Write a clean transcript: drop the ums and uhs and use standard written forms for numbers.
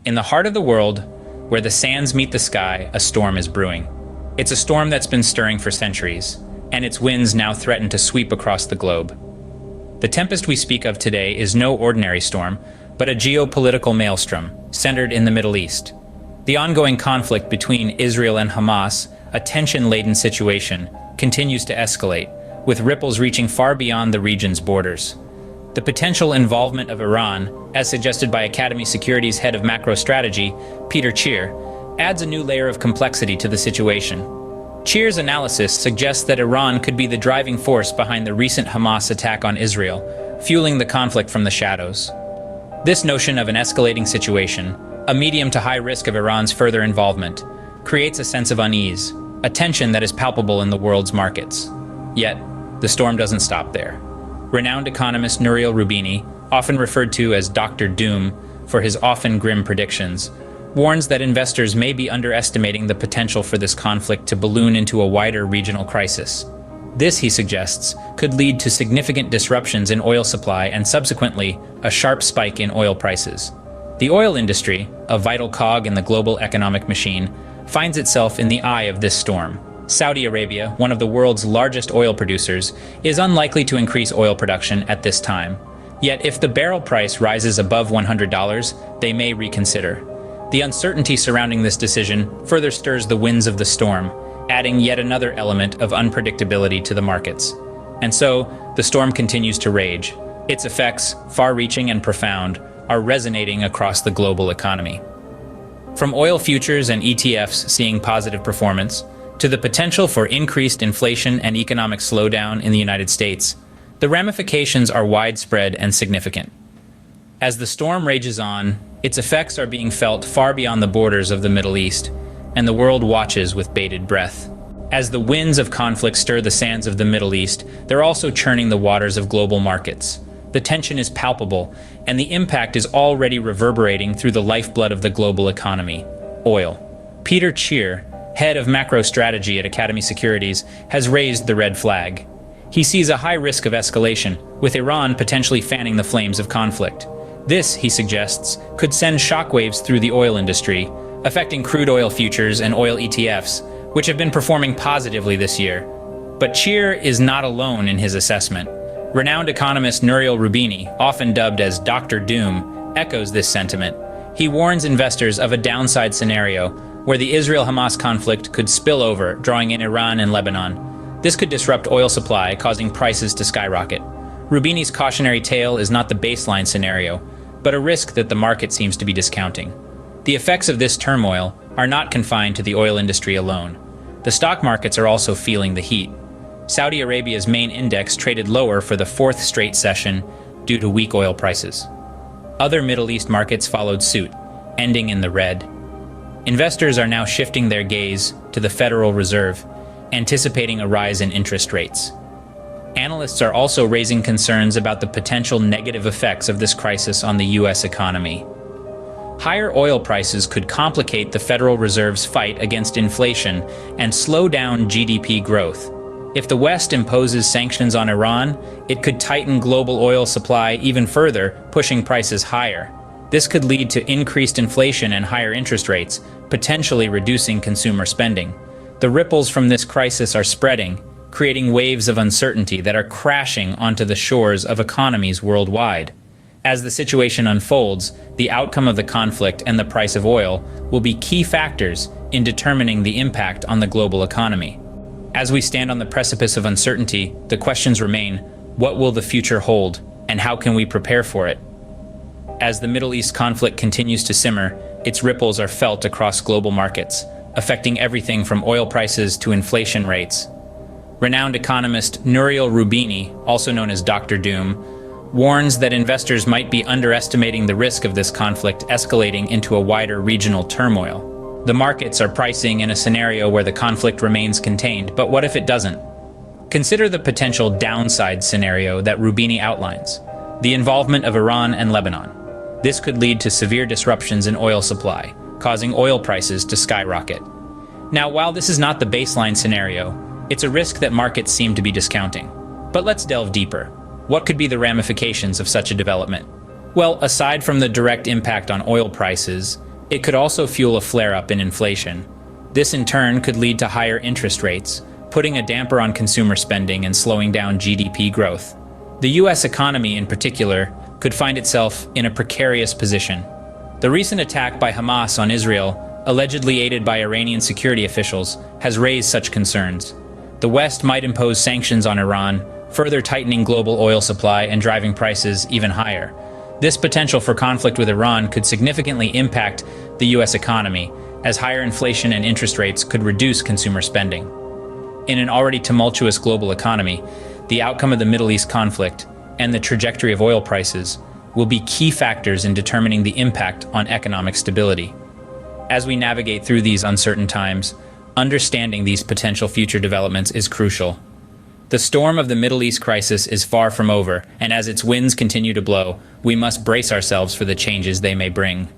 In the heart of the world, where the sands meet the sky, a storm is brewing. It's a storm that's been stirring for centuries, and its winds now threaten to sweep across the globe. The tempest we speak of today is no ordinary storm, but a geopolitical maelstrom centered in the Middle East. The ongoing conflict between Israel and Hamas, a tension-laden situation, continues to escalate, with ripples reaching far beyond the region's borders. The potential involvement of Iran, as suggested by Academy Securities head of macro strategy, Peter Cheer, adds a new layer of complexity to the situation. Cheer's analysis suggests that Iran could be the driving force behind the recent Hamas attack on Israel, fueling the conflict from the shadows. This notion of an escalating situation, a medium to high risk of Iran's further involvement, creates a sense of unease, a tension that is palpable in the world's markets. Yet, the storm doesn't stop there. Renowned economist Nouriel Roubini, often referred to as Dr. Doom for his often grim predictions, warns that investors may be underestimating the potential for this conflict to balloon into a wider regional crisis. This, he suggests, could lead to significant disruptions in oil supply and subsequently a sharp spike in oil prices. The oil industry, a vital cog in the global economic machine, finds itself in the eye of this storm. Saudi Arabia, one of the world's largest oil producers, is unlikely to increase oil production at this time. Yet if the barrel price rises above $100, they may reconsider. The uncertainty surrounding this decision further stirs the winds of the storm, adding yet another element of unpredictability to the markets. And so, the storm continues to rage. Its effects, far-reaching and profound, are resonating across the global economy. From oil futures and ETFs seeing positive performance, to the potential for increased inflation and economic slowdown in the United States, the ramifications are widespread and significant. As the storm rages on, its effects are being felt far beyond the borders of the Middle East, and the world watches with bated breath. As the winds of conflict stir the sands of the Middle East, they're also churning the waters of global markets. The tension is palpable, and the impact is already reverberating through the lifeblood of the global economy: oil. Peter Cheer, head of macro strategy at Academy Securities, has raised the red flag. He sees a high risk of escalation, with Iran potentially fanning the flames of conflict. This, he suggests, could send shockwaves through the oil industry, affecting crude oil futures and oil ETFs, which have been performing positively this year. But Cheer is not alone in his assessment. Renowned economist Nouriel Roubini, often dubbed as Dr. Doom, echoes this sentiment. He warns investors of a downside scenario where the Israel-Hamas conflict could spill over, drawing in Iran and Lebanon. This could disrupt oil supply, causing prices to skyrocket. Roubini's cautionary tale is not the baseline scenario, but a risk that the market seems to be discounting. The effects of this turmoil are not confined to the oil industry alone. The stock markets are also feeling the heat. Saudi Arabia's main index traded lower for the fourth straight session due to weak oil prices. Other Middle East markets followed suit, ending in the red. Investors are now shifting their gaze to the Federal Reserve, anticipating a rise in interest rates. Analysts are also raising concerns about the potential negative effects of this crisis on the U.S. economy. Higher oil prices could complicate the Federal Reserve's fight against inflation and slow down GDP growth. If the West imposes sanctions on Iran, it could tighten global oil supply even further, pushing prices higher. This could lead to increased inflation and higher interest rates, potentially reducing consumer spending. The ripples from this crisis are spreading, creating waves of uncertainty that are crashing onto the shores of economies worldwide. As the situation unfolds, the outcome of the conflict and the price of oil will be key factors in determining the impact on the global economy. As we stand on the precipice of uncertainty, the questions remain: what will the future hold, and how can we prepare for it? As the Middle East conflict continues to simmer, its ripples are felt across global markets, affecting everything from oil prices to inflation rates. Renowned economist Nouriel Roubini, also known as Dr. Doom, warns that investors might be underestimating the risk of this conflict escalating into a wider regional turmoil. The markets are pricing in a scenario where the conflict remains contained, but what if it doesn't? Consider the potential downside scenario that Roubini outlines: the involvement of Iran and Lebanon. This could lead to severe disruptions in oil supply, causing oil prices to skyrocket. Now, while this is not the baseline scenario, it's a risk that markets seem to be discounting. But let's delve deeper. What could be the ramifications of such a development? Well, aside from the direct impact on oil prices, It could also fuel a flare-up in inflation. This in turn could lead to higher interest rates, putting a damper on consumer spending and slowing down GDP growth. The US economy, in particular, could find itself in a precarious position. The recent attack by Hamas on Israel, allegedly aided by Iranian security officials, has raised such concerns. The West might impose sanctions on Iran, further tightening global oil supply and driving prices even higher. This potential for conflict with Iran could significantly impact the US economy, as higher inflation and interest rates could reduce consumer spending. In an already tumultuous global economy, the outcome of the Middle East conflict and the trajectory of oil prices will be key factors in determining the impact on economic stability. As we navigate through these uncertain times, understanding these potential future developments is crucial. The storm of the Middle East crisis is far from over, and as its winds continue to blow, we must brace ourselves for the changes they may bring.